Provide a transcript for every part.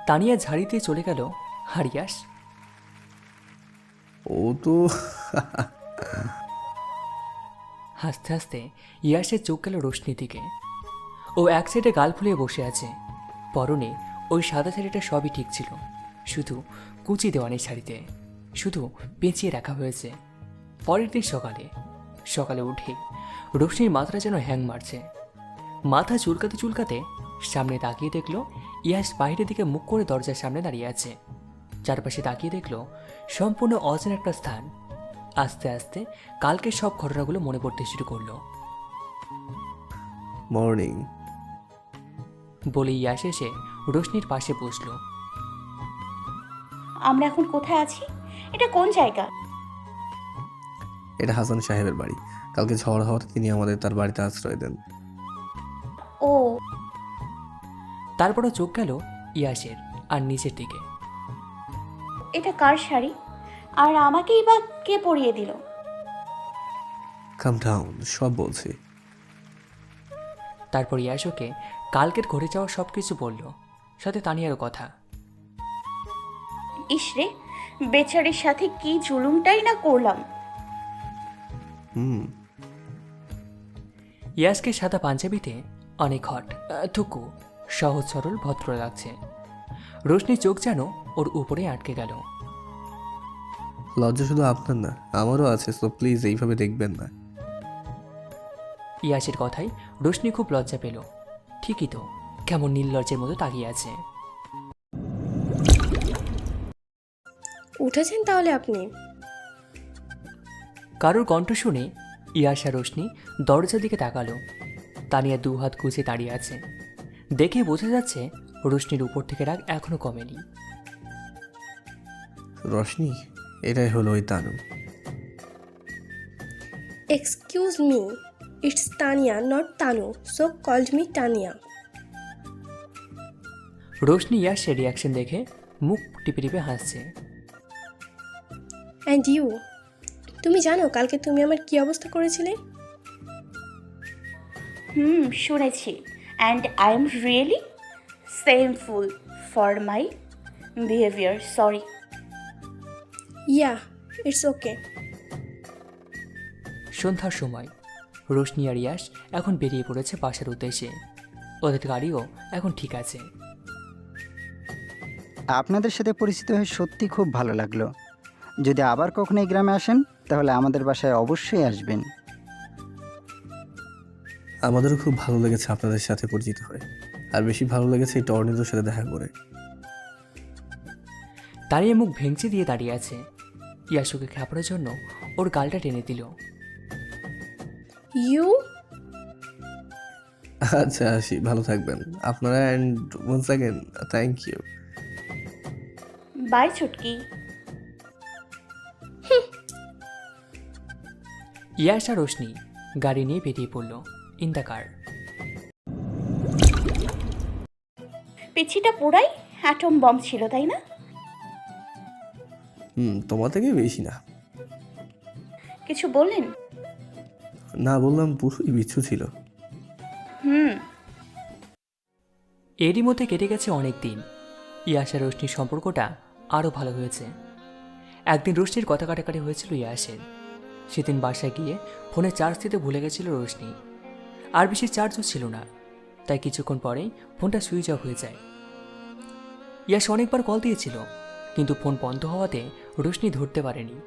তানিয়া ঝাড়ি দিয়ে চলে গেল। আর ইয়াশ ও তো হাসতে হাসতে ইয়াশের চোখ গেল রোশনির দিকে। ও এক সাইডে গাল ফুলিয়ে বসে আছে। পরনে ওই সাদা শাড়িটা সবই ঠিক ছিল, শুধু কুচি দেওয়া নেই শাড়িতে, শুধু পেঁচিয়ে রাখা হয়েছে। পরের দিন সকালে সকালে উঠে রোশনির মাথাটা যেন হ্যাং মারছে। মাথা চুলকাতে চুলকাতে সামনে তাকিয়ে দেখলো ইয়াশ বাইরের দিকে মুখ করে দরজার সামনে দাঁড়িয়ে আছে। চারপাশে তাকিয়ে দেখলো সম্পূর্ণ অচেনা একটা স্থান। আস্তে আস্তে কালকের সব ঘটনাগুলো মনে পড়তে শুরু করলো। মর্নিং। বলে ইয়াশ এসে রোশনির পাশে বসলো। আমরা এখন কোথায় আছি? এটা কোন জায়গা? এটা হাসান সাহেবের বাড়ি। কালকে ঝড় হওয়াতে তিনি আমাদের তার বাড়িতে আশ্রয় দেন। ও, তারপরও চোখ গেল ইয়াশের আর নিচের দিকে। এটা কার শাড়ি? আর আমাকেই বা কে পরিয়ে দিল? কাম ডাউন, সব বলছি। তারপর ইয়াশ ওকে কালকের ঘটে যাওয়া সব কিছু বলল, সাথে তানিয়ারও কথা। ইসরে, বেচারির সাথে কি জুলুমটাই না করলাম। ইয়াসকে সাদা পাঞ্জাবিতে অনেক হট, থুকু, সহজ সরল ভদ্র লাগছে। রোশনি চোখ যেন ওর উপরে আটকে গেল। লজ্জা শুধু আপনার না, আমারও আছে, সো প্লিজ এইভাবে দেখবেন না। ইয়াসের কথায় রোশনি খুব লজ্জা পেল। ঠিকই তো, কেমন নির্লজ্জের মতো তাকিয়ে আছে। উঠেছেন তাহলে আপনি? কারোর কণ্ঠ শুনে ইয়াস আর রোশনি দরজার দিকে তাকালো। তানিয়া দু হাত গুছিয়ে দাঁড়িয়ে আছে। দেখে বোঝা যাচ্ছে রোশনির উপর থেকে রাগ এখনো কমেনি। রশনি, এটাই হলো ওই Tanu. Excuse me, it's Tania not Tanu, so called me Tania. Roshni ইয়াসের রিয়াকশন দেখে মুখ টিপে টিপে হাসছে। অ্যান্ড ইউ, তুমি জানো কালকে তুমি আমার কি অবস্থা করেছিলে? শুনেছি। And I am really সেমফুল for my behaviour, sorry. Yeah, it's okay. সন্ধ্যার সময় রোশনি আর ইয়াস এখন বেরিয়ে পড়েছে বাসার উদ্দেশ্যে। ওদের গাড়িও এখন ঠিক আছে। আপনাদের সাথে পরিচিত হয়ে সত্যি খুব ভালো লাগলো। যদি আবার কখনো এই গ্রামে আসেন তাহলে আমাদের বাসায় অবশ্যই আসবেন। আমাদেরও খুব ভালো লেগেছে আপনাদের সাথে পরিচিত হয়ে, আর বেশি ভালো লেগেছে এই টর্নেডোর সাথে দেখা করে। দাঁড়িয়ে মুখ ভেঙচি দিয়ে দাঁড়িয়ে আছে। ইয়াস ওকে খাপড়ার জন্য ওর গালটা টেনে দিল। ইউ, আচ্ছা আসি, ভালো থাকবেন আপনারা। And once again thank you. Bye চুটকি। ইয়াস আর রোশনি গাড়ি নিয়ে বেরিয়ে পড়ল ইন দ্য কার। পিছিটা পুরাই অ্যাটম বম ছিল, তাই না? তোমার থেকে বেশি না। কিছু বললেন? না, বললাম পুরোই বিচ্ছু ছিল। এরই মধ্যে কেটে গেছে অনেক দিন। ইয়াস আর রোশনির সম্পর্কটা আরও ভালো হয়েছে। একদিন রোশনির কথা কাটাকাটি হয়েছিল ইয়াসের। সেদিন বাসায় গিয়ে ফোনে চার্জ দিতে ভুলে গেছিল রোশনি। আর বেশি চার্জও ছিল না, তাই কিছুক্ষণ পরেই ফোনটা সুইচ অফ হয়ে যায়। ইয়াস অনেকবার কল দিয়েছিল, কিন্তু ফোন বন্ধ হওয়াতে রোশনি ধরতে পারেনি।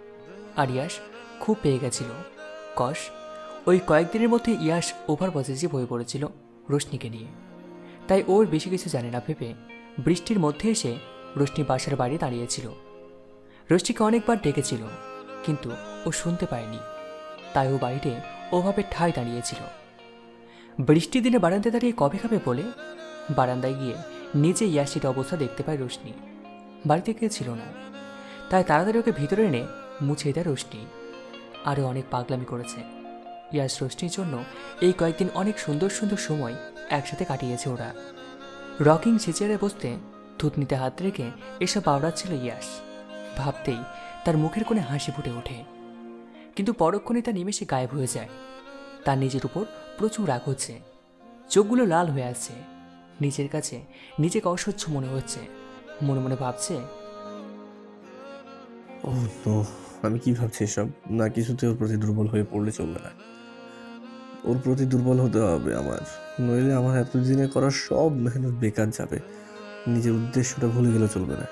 আর ইয়াস খুব পেয়ে গেছিল। কষ ওই কয়েকদিনের মধ্যে ইয়াস ওভার পজিটিভ হয়ে পড়েছিল রোশনিকে নিয়ে। তাই ওর বেশি কিছু জানে না ভেবে বৃষ্টির মধ্যে এসে রোশনি বাসার বাইরে দাঁড়িয়েছিল। রোশনিকে অনেকবার ডেকেছিল, কিন্তু ও শুনতে পায়নি, তাই ও বাইরে ওভাবে ঠায় দাঁড়িয়েছিল। বৃষ্টির দিনে বারান্দায় দাঁড়িয়ে কবে খাবে বলে বারান্দায় গিয়ে নিজে ইয়াসির অবস্থা দেখতে পায় রোশনি। বাড়িতে কেউ ছিল না, তাই তাড়াতাড়ি ওকে ভিতরে এনে মুছে দেয় রোশনি। আরও অনেক পাগলামি করেছে। ইয়াস রোশনির জন্য এই কয়েকদিন অনেক সুন্দর সুন্দর সময় একসাথে কাটিয়েছে ওরা। রকিং চেয়ারে বসতে থুতনিতে হাত রেখে এসব আওড়াচ্ছিল ইয়াস। ভাবতেই তার মুখের কোণে হাসি ফুটে ওঠে, কিন্তু পরক্ষণে তা নিমেষে গায়েব হয়ে যায়। তার নিজের উপর প্রচুর রাগ হচ্ছে, চোখগুলো লাল হয়ে আসছে। নিজের কাছে নিজেকে অসহ্য মনে হচ্ছে, মনে মনে ভাবছে। ও নো, আমি কি ভাবছি এসব? না, কিছুতে ওর প্রতি দুর্বল হয়ে পড়লে চলবে না। ওর প্রতি দুর্বল হতে হবে আমার, নইলে আমার এতদিনে করা সব মেহনত বেকার যাবে। নিজের উদ্দেশ্যটা ভুলে গেলে চলবে না।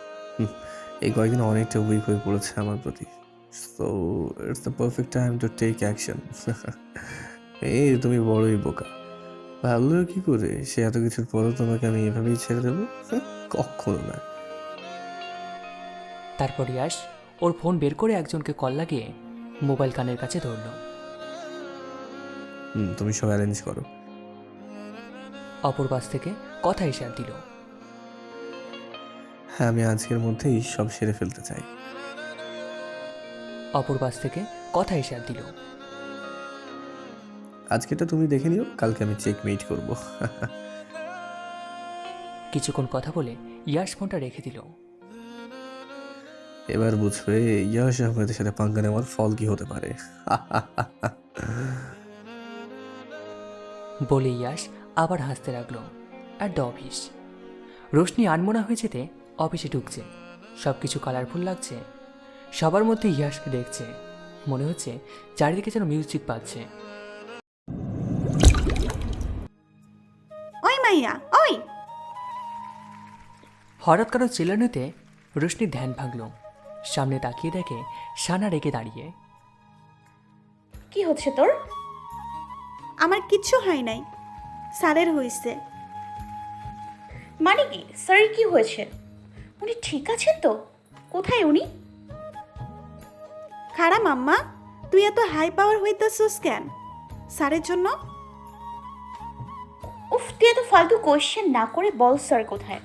এই কয়েকদিন অনেকটা উইক হয়ে পড়েছে আমার প্রতি। So it's the perfect time to take action. এই তুমি বড়ই বোকা। ভাবলো কি করে সে এত কিছুর পরও তোমাকে আমি এভাবেই ছেড়ে দেবো? কখনো না। তারপর ইয়াশ ওর ফোন বের করে একজনকে কল লাগিয়ে মোবাইল কানের কাছে ধরল। তুমি সব অ্যারেঞ্জ করো। অপর পাশ থেকে কথা হিসাব দিল। হ্যাঁ, আমি আজকের মধ্যেই সব সেরে ফেলতে চাই। অপর পাশ থেকে কথা হিসাব দিল। আজকেটা তুমি দেখে নিও, কালকে আমি চেকমেট করবো। কিছুক্ষণ কথা বলে ইয়াশ ফোনটা রেখে দিল। এবার বুঝবে ইয়াশ আহমেদের সাথে পাঙ্গা নেওয়ার ফল কি হতে পারে। বলে ইয়াশ আবার হাসতে লাগলো। আর অফিস, রোশনি আনমনা হয়ে যেতে অফিসে ঢুকছে। সব কিছু কালারফুল লাগছে। সবার মধ্যে ইয়াশকে দেখছে, মনে হচ্ছে চারিদিকে যেন মিউজিক পাচ্ছে। ওই মাইয়া ওই, হঠাৎ কারো চিল্লানোতে রোশনির ধ্যান ভাঙল। সামনে তাকিয়ে দেখে সানা রেগে দাঁড়িয়ে। কি হচ্ছে তোর? আমার কিচ্ছু হয় নাই, স্যারের হয়েছে। মানে কি স্যার, কি হয়েছে? উনি ঠিক আছেন তো? কোথায় উনি? খারাপ মাম্মা, তুই এত হাই পাওয়ার হইতেছিস কেন স্যারের জন্য? উফ, তুই এত ফালতু কোয়েশ্চেন না করে বল স্যার কোথায়।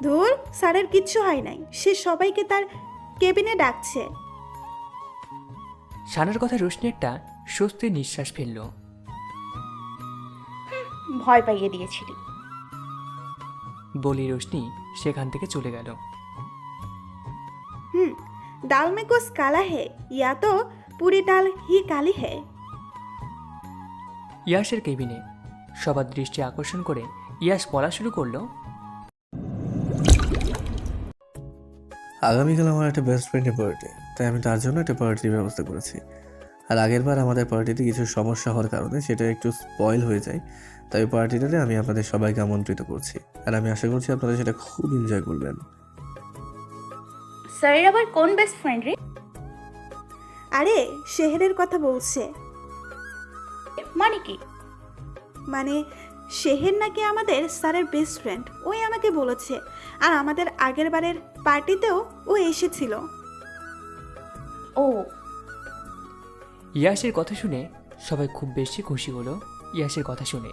ধুর, স্যারের কিচ্ছু হয় নাই, সে সবাইকে তার কেবিনে ডাকছে। সানার কথা রোশনি একটা স্বস্তির নিঃশ্বাস ফেলল। ভয় পাইয়ে দিয়েছিলি। বলি রোশনি সেখান থেকে চলে গেল। दाल में कुछ काला है या तो पूरी दाल ही काली है। ইয়াশের কেবিনে সবার দৃষ্টি আকর্ষণ করে ইয়াশ বলা শুরু করলো। আগামীকাল আমার একটা বেস্ট ফ্রেন্ডের বার্থডে, তাই আমি তার জন্য একটা পার্টির ব্যবস্থা করেছি। আর আগের বার আমাদের পার্টিতে কিছু সমস্যা হওয়ার কারণে সেটা একটু স্পয়েল হয়ে যায়, তাই পার্টিটাতে আমি আপনাদের সবাইকে আমন্ত্রিত করছি। আর আমি আশা করছি আপনারা সেটা খুব এনজয় করবেন। স্যারের আবার কোন বেস্ট ফ্রেন্ড রে? আরে শেহরের কথা বলছে। মানে কি? মানে শেহের নাকি আমাদের স্যারের বেস্ট ফ্রেন্ড, ওই আমাকে বলেছে। আর আমাদের আগের বারের পার্টিতেও ও এসেছিল। ও, ইয়াশের কথা শুনে সবাই খুব বেশি খুশি হলো। ইয়াশের কথা শুনে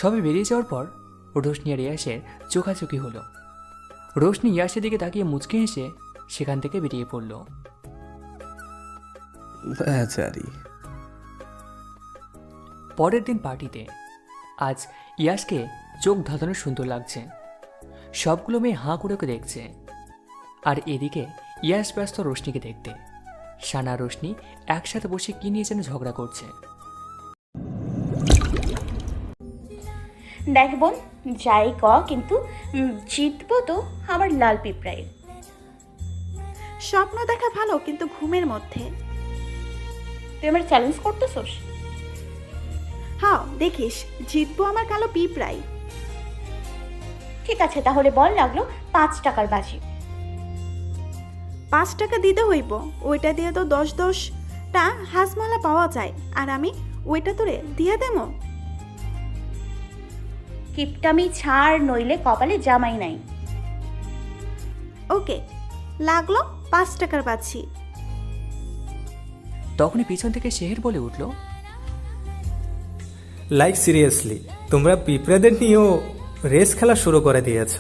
সবাই বেরিয়ে যাওয়ার পর রোশনি আর ইয়াশের চোখাচোখি হলো। রোশনি ইয়াশের দিকে তাকিয়ে মুচকি হেসে সেখান থেকে বেরিয়ে পড়ল। বেচারি। পরের দিন পার্টিতে আজ ইয়াশকে চোখ ধাঁধানো সুন্দর লাগছে। সবগুলো মেয়ে হাঁ করে ওকে দেখছে। আর এদিকে ইয়াশ ব্যস্ত রোশনিকে দেখতে। সানা রোশনি একসাথে বসে কি নিয়ে যেন ঝগড়া করছে। দেখ বোন, যাই ক কিন্তু জিতবো তো আমার লাল পিঁপড়ায়। স্বপ্ন দেখা ভালো, কিন্তু ঘুমের মধ্যে। তুই আমার চ্যালেঞ্জ করতেছোস? হ্যাঁ দেখিস, জিতবো আমার কালো পিঁপড়াই। ঠিক আছে, তাহলে বল লাগলো 5 টাকার বাজি। 5 টাকা দিতে হইব, ওইটা দিয়ে তো 10-10টা হাঁসমালা পাওয়া যায়। আর আমি ওইটা তোরে দিয়ে দেবো। কিপটামি ছাড়, নইলে কপালে জামাই নাই। ওকে, লাগলো 5 টাকার বাজি। তখনই পিছন থেকে শেহের বলে উঠল, লাইক সিরিয়াসলি, তোমরা পিঁপড়েদের নিয়েও রেস খেলা শুরু করে দিয়েছ।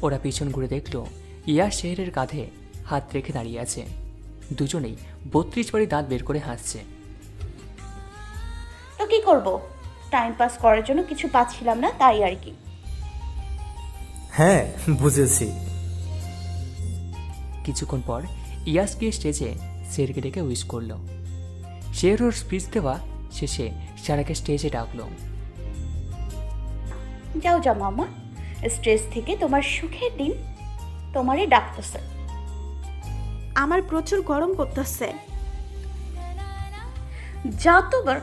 ওরা পিছন ঘুরে দেখল ইয়াশ শেহরের কাঁধে হাত রেখে দাঁড়িয়ে আছে। দুজনেই 32 বারি দাঁত বের করে হাসছে। তো কি করব, টাইম পাস করার জন্য কিছু পাচ্ছিলাম না, তাই আর কি। হ্যাঁ বুঝেছি। কিছুক্ষণ পর ইয়াশ গিয়ে স্টেজে শেরকে ডেকে উইশ করল। শের ওর স্পিচ দেওয়া শেষে সারাকে স্টেজে ডাকলো। যাও যাও মামা, স্ট্রেস থেকে তোমার সুখের দিন তোমারই ডাকতেছে। আমার প্রচুর গরম করতেছে। যা তো বার।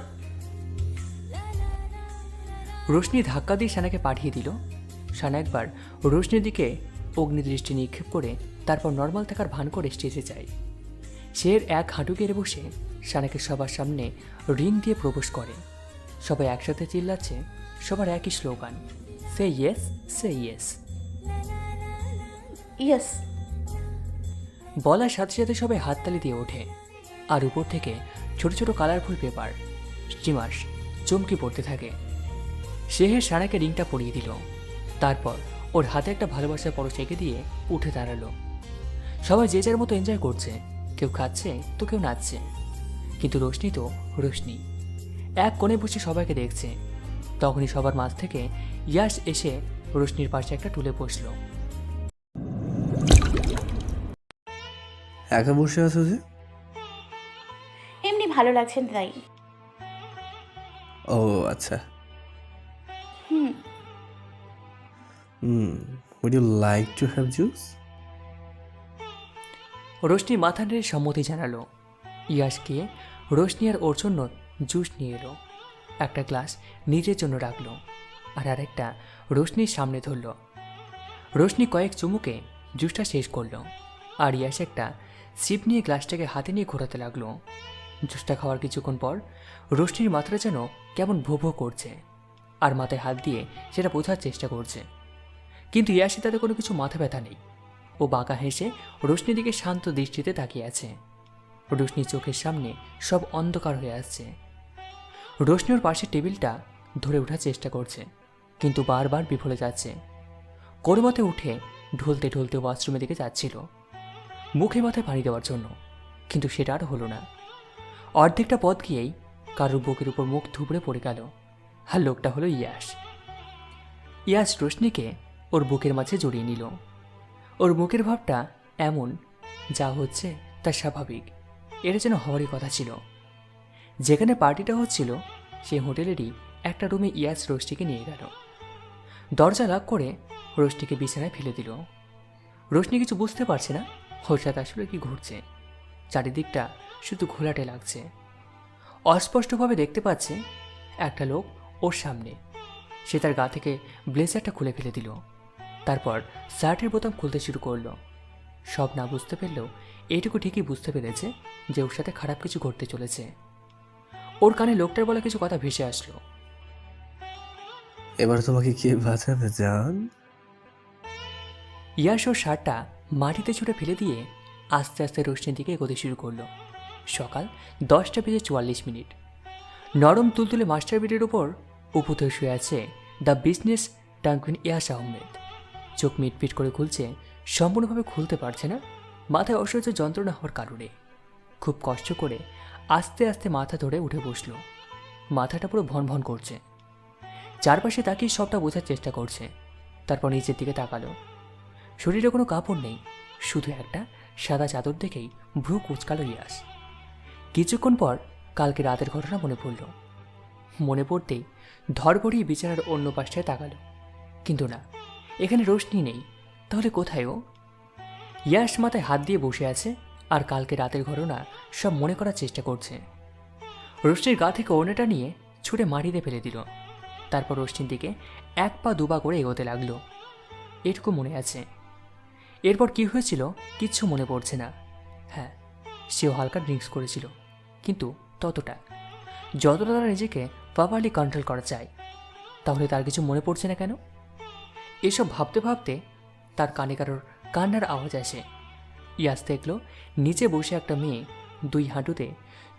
রোশনি ধাক্কা দিয়ে সানাকে পাঠিয়ে দিল। সানা একবার রোশনির দিকে অগ্নিদৃষ্টি নিক্ষেপ করে তারপর নর্মাল থাকার ভান করে স্টেজে যায়। সে এর এক হাঁটু গেড়ে বসে সানাকে সবার সামনে রিং দিয়ে প্রপোজ করে। সবাই একসাথে চিল্লাচ্ছে, সবার একই স্লোগান, সে ইয়েস, সে ইয়েস। ইয়েস। বলার সাথে সাথে সবাই হাততালি দিয়ে ওঠে। আর উপর থেকে ছোট ছোট কালারফুল পেপার স্টিমার্স চমকে পড়তে থাকে। শেহের সানাকে রিংটা পরিয়ে দিল। তারপর ওর হাতে একটা ভালোবাসার পরশ এঁকে দিয়ে উঠে দাঁড়ালো। সবাই যে যার মতো এনজয় করছে, কেউ খাচ্ছে তো কেউ নাচছে। কিন্তু রোশনি তো রোশনি এক কোণে বসে সবাইকে দেখছে। তখনই সবার মাঝ থেকে ইয়াশ এসে রোশনির পাশে একটা টুলে বসলো। একা বসে আছো যে? এমনি ভালো লাগছে তাই। ও আচ্ছা। হুম। would you like to have juice? Roshni মাথা নেড়ে সম্মতি জানালো। ইয়াশ গিয়ে রোশনি আর ওর জন্য জুস নিয়ে এলো। একটা গ্লাস নিজের জন্য রাখলো আর আরেকটা রোশনির সামনে ধরল। রোশনি কয়েক চুমুকে জুসটা শেষ করলো আর ইয়াশ একটা সিপ নিয়ে গ্লাসটাকে হাতে নিয়ে ঘোরাতে লাগলো। জুসটা খাওয়ার কিছুক্ষণ পর রোশনির মাথাটা যেন কেমন ভো ভো করছে আর মাথায় হাত দিয়ে সেটা বোঝার চেষ্টা করছে। কিন্তু ইয়াশি তাতে কোনো কিছু মাথা ব্যথা নেই। ও বাঁকা হেসে রোশনির দিকে শান্ত দৃষ্টিতে তাকিয়ে আছে। রোশনির চোখের সামনে সব অন্ধকার হয়ে আসছে। রোশনি ওর পাশের টেবিলটা ধরে ওঠার চেষ্টা করছে, কিন্তু বারবার বিফলে যাচ্ছে। কোনো মতে উঠে ঢলতে ঢলতে ওয়াশরুমের দিকে যাচ্ছিল মুখে মাথায় পানি দেওয়ার জন্য, কিন্তু সেটা আর হলো না। অর্ধেকটা পথ গিয়েই কারোর বুকের উপর মুখ থুবড়ে পড়ে গেল। আর লোকটা হলো ইয়াশ। ইয়াশ রোশনিকে ওর বুকের মাঝে জড়িয়ে নিল। ওর মুখের ভাবটা এমন, যা হচ্ছে তা স্বাভাবিক। এটা যেন হওয়ারই কথা ছিল। যেখানে পার্টিটা হচ্ছিল সেই হোটেলেরই একটা রুমে ইয়াস রোশনিকে নিয়ে গেল। দরজা লক করে রোশনিকে বিছানায় ফেলে দিল। রোশনি কিছু বুঝতে পারছে না ওর সাথে আসলে কি ঘুরছে। চারিদিকটা শুধু ঘোলাটে লাগছে। অস্পষ্টভাবে দেখতে পাচ্ছে একটা লোক ওর সামনে। সে তার গা থেকে ব্লেজারটা খুলে ফেলে দিল। তারপর শার্টের বোতাম খুলতে শুরু করলো। সব না বুঝতে পারলেও এইটুকু ঠিকই বুঝতে পেরেছে যে ওর সাথে খারাপ কিছু ঘটতে চলেছে। ওর কানে লোকটার বলা কিছু কথা ভেসে আসলো। এবার তোমাকে কে বাঁচাবে জান? ইয়াশ ওর শার্টটা মাটিতে ছুঁড়ে ফেলে দিয়ে আস্তে আস্তে রোশনির দিকে এগোতে শুরু করলো। সকাল 10:44। নরম তুলতুলে মাস্টার বেডের ওপর উপুত হয়ে শুয়ে আছে দ্য বিজনেস টাঙ্কুইন ইয়াশ আহমেদ। চোখ মিটপিট করে খুলছে, সম্পূর্ণভাবে খুলতে পারছে না, মাথায় অসহ্য যন্ত্রণা হওয়ার কারণে। খুব কষ্ট করে আস্তে আস্তে মাথা ধরে উঠে বসল। মাথাটা পুরো ভন ভন করছে। চারপাশে তাকিয়ে সবটা বোঝার চেষ্টা করছে। তারপর নিচের দিকে তাকালো। শরীরে কোনো কাপড় নেই, শুধু একটা সাদা চাদর দেখেই ভ্রু কুচকালো ইয়াস। কিছুক্ষণ পর কালকে রাতের ঘটনা মনে পড়ল। মনে পড়তেই ধরপড়িয়ে বিছানার অন্য পাশটায় তাকালো, কিন্তু না, এখানে রোশনি নেই। তাহলে কোথায় ও? ইয়াস মাথায় হাত দিয়ে বসে আছে আর কালকে রাতের ঘটনা সব মনে করার চেষ্টা করছে। রোশনির গা থেকে ওড়নাটা নিয়ে ছুঁড়ে মাটিতে ফেলে দিল। তারপর রোশনির দিকে এক পা দুপা করে এগোতে লাগলো। এটুকু মনে আছে। এরপর কি হয়েছিল কিচ্ছু মনে পড়ছে না। হ্যাঁ, সেও হালকা ড্রিঙ্কস করেছিল, কিন্তু ততটা যতটা তারা নিজেকে প্রপারলি কন্ট্রোল করা চায়। তাহলে তার কিছু মনে পড়ছে না কেন? এসব ভাবতে ভাবতে তার কানে কারোর কান্নার আওয়াজ আসে। ইয়াস দেখল নিচে বসে একটা মেয়ে দুই হাঁটুতে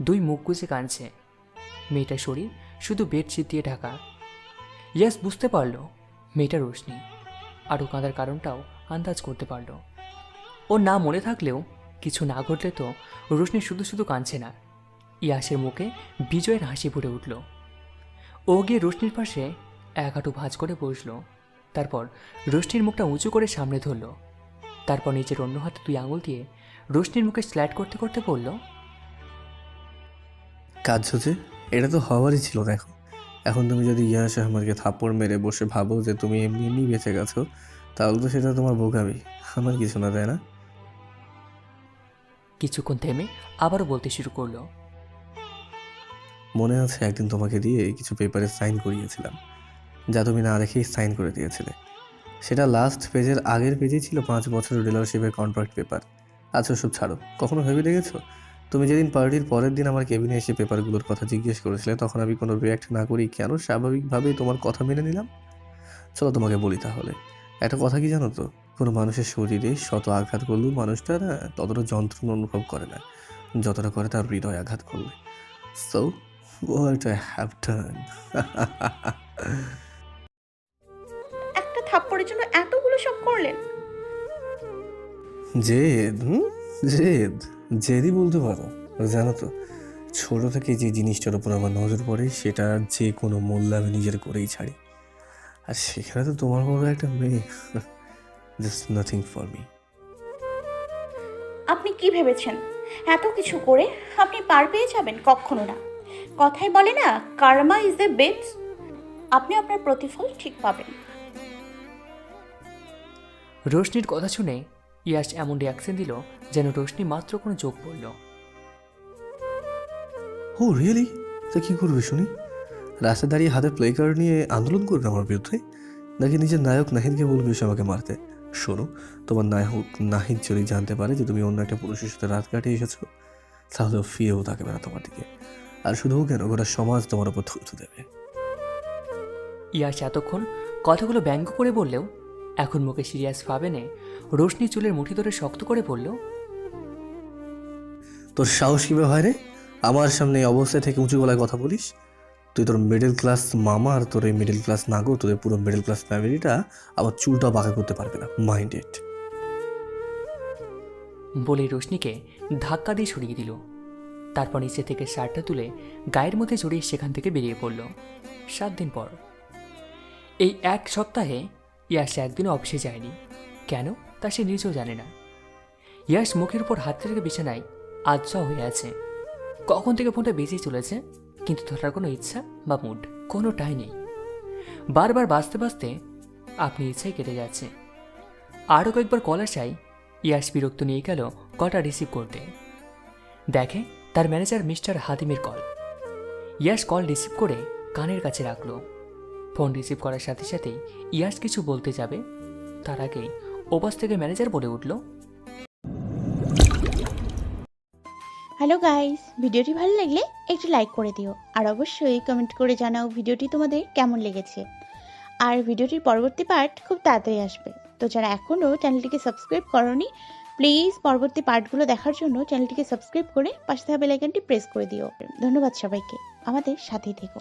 দুই মুখ গুজে কাঁদছে। মেয়েটার শরীর শুধু বেডশিট দিয়ে ঢাকা। ইয়াস বুঝতে পারল মেয়েটা রোশনি, আর ও কাঁদার কারণটাও আন্দাজ করতে পারল। ওর না মনে থাকলেও কিছু না ঘটলে তো রোশনি শুধু শুধু কাঁদছে না। ইয়াসের মুখে বিজয়ের হাসি ফুটে উঠল। ও গিয়ে রোশনির পাশে এক হাঁটু ভাঁজ করে বসল। তারপর রোশনির মুখটা উঁচু করে সামনে ধরল। তারপর নিজের অন্য হাতে দুই আঙুল দিয়ে রোশনির মুখে স্ল্যাট করতে করতে বলল, কাজ হচ্ছে, এটা তো হওয়ারই ছিল। দেখো এখন তুমি যদি ইয়াশ আহমেদকে থাপ্পড় মেরে বসে ভাবো যে তুমি এমনি এমনি বেঁচে গেছো, তাহলে তো সেটা তোমার বোকামি, আমার কিছু না, তাই না? কিছুক্ষণ থেমে আবারও বলতে শুরু করলো। মনে আছে একদিন তোমাকে দিয়ে কিছু পেপারে সাইন করিয়েছিলাম, যা তুমি না দেখেই সাইন করে দিয়েছিলে। সেটা লাস্ট পেজের আগের পেজেই ছিল 5 বছরের ডিলারশিপের কন্ট্রাক্ট পেপার। আচ্ছা সব ছাড়ো, কখনো ভেবে দেখেছো তুমি যেদিন পার্টির পরের দিন আমার কেবিনে এসে পেপারগুলোর কথা জিজ্ঞেস করেছিলে, তখন আমি কোনো রিয়্যাক্ট না করি কেন স্বাভাবিকভাবেই তোমার কথা মেনে নিলাম? চলো তোমাকে বলি তাহলে। একটা কথা কি জানো তো, কোনো মানুষের শরীরে শত আঘাত করলেও মানুষটা না ততটা যন্ত্রণা অনুভব করে না যতটা করে তার হৃদয় আঘাত করলে। So what I have done. একটা থাপ্পড়ের জন্য এতগুলো সব করলেন? জেদ, জেদই বলতে পারো। জানো তো, ছোট থেকে যে জিনিসটার উপর আমার নজর পড়ে সেটা যে কোনো মূল্যে আমি নিজের করেই ছাড়ি। আর সেখানে তো তোমার মতো একটা মেয়ে, জাস্ট নাথিং ফর মি। আপনি কি ভেবেছেন এত কিছু করে আপনি পার পেয়ে যাবেন? কখনো না। কথাই বলে না, কার্মা ইজ দ্য বেস্ট। আপনি আপনার প্রতিফল ঠিক পাবেন। রোশনির কথা শুনে ইয়াশ এমন রিয়াকশন দিল যেন রোশনি মাত্র কোনো যোগ পড়ল। ও রিয়েলি? তা কী করবে শুনি? রাস্তায় দাঁড়িয়ে হাতে প্লে কার্ড নিয়ে আন্দোলন করবে আমার বিরুদ্ধে, নাকি নিজের নায়ক নাহিদকে বলবে এসে আমাকে মারতে? শোনো, তোমার নায়ক নাহিদ যদি জানতে পারে যে তুমি অন্য একটা পুরুষের সাথে রাত কাটিয়ে এসেছো, তাহলে ফিরেও থাকবে না তোমার দিকে। আর শুধু কেন, গোটা সমাজ তোমার উপর থুতু দেবে। ইয়াশ এতক্ষণ কথাগুলো ব্যঙ্গ করে বললেও এখন মুখে সিরিয়াস ভাবে নে রোশনি চুলের মুঠি ধরে শক্ত করে বলল, তোর সাহস কীভাবে হয় রে আমার সামনে এই অবস্থায় থেকে উঁচু গলায় কথা বলিস? তুই তোর মিডল ক্লাস মামা আর তোর এই মিডল ক্লাস নাগো, তোদের পুরো মিডল ক্লাস ফ্যামিলিটা আবার চুলটা বাঁকা করতে পারবে না, মাইন্ডেড। বলে রোশনিকে ধাক্কা দিয়ে সরিয়ে দিল। তারপর নিচে থেকে শার্টটা তুলে গায়ের মধ্যে জড়িয়ে সেখান থেকে বেরিয়ে পড়ল। 7 দিন পর। এই 1 সপ্তাহে ইয়াশ একদিনও অফিসে যায়নি। কেন তা সে নিজেও জানে না। ইয়াশ মুখের উপর হাত রেখে বিছানায় আজ্জা হয়ে আছে। কখন থেকে ফোনটা বেজেই চলেছে, কিন্তু ধরার কোনো ইচ্ছা বা মুড কোনোটাই নেই। বারবার বাজতে বাজতে আপনি ইচ্ছাই কেটে যাচ্ছে। আরও কয়েকবার কল আসায় ইয়াশ বিরক্ত নিয়ে গেল কলটা রিসিভ করতে। দেখে তার ম্যানেজার মিস্টার হাতিমের কল। ইয়াশ কল রিসিভ করে কানের কাছে রাখলো। ফোন রিসিভ করার সাথে সাথেই ইয়াশ কিছু বলতে যাবে, তার আগেই ওপাশ থেকে ম্যানেজার বলে উঠল, হ্যালো গাইস, ভিডিওটি ভালো লাগলে একটু লাইক করে দিও আর অবশ্যই কমেন্ট করে জানাও ভিডিওটি তোমাদের কেমন লেগেছে। আর ভিডিওটির পরবর্তী পার্ট খুব তাড়াতাড়ি আসবে, তো যারা এখনও চ্যানেলটিকে সাবস্ক্রাইব করোনি প্লিজ পরবর্তী পার্টগুলো দেখার জন্য চ্যানেলটিকে সাবস্ক্রাইব করে পাশে থাকা বেল আইকনটি প্রেস করে দিও। ধন্যবাদ সবাইকে, আমাদের সাথেই থেকো।